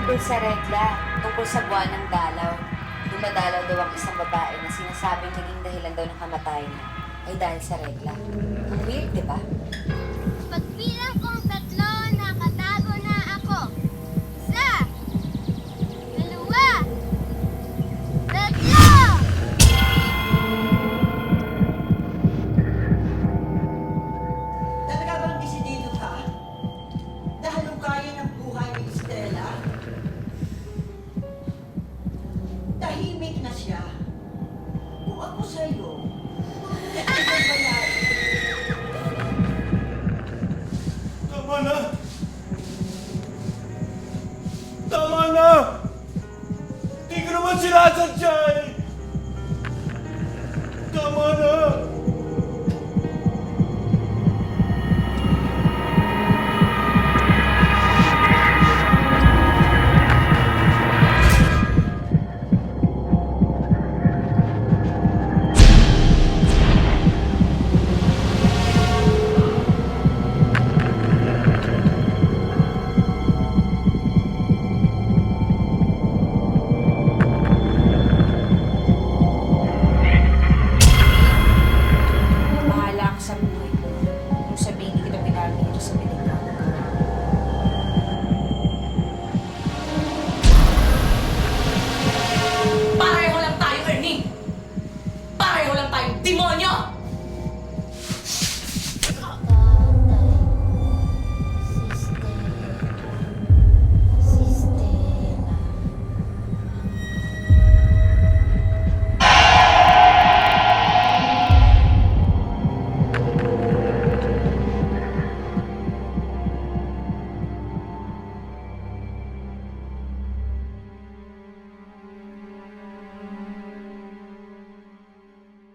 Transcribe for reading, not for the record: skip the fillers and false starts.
Tungkol sa regla, tungkol sa buwan ng dalaw. Dumadalaw daw ang isang babae na sinasabing naging dahilan daw ng kamatayan niya ay dahil sa regla. Ang weird, di ba? Pagbilang kong 3, nakatago na ako. 1, 2, 3! Talaga bang desidido ka? Na halukayin ang buhay ni Estela? Tahimik na siya. Kung ako sa'yo, hindi ko bayaran. Tama na! Tama na! Hindi ko naman sinasadya!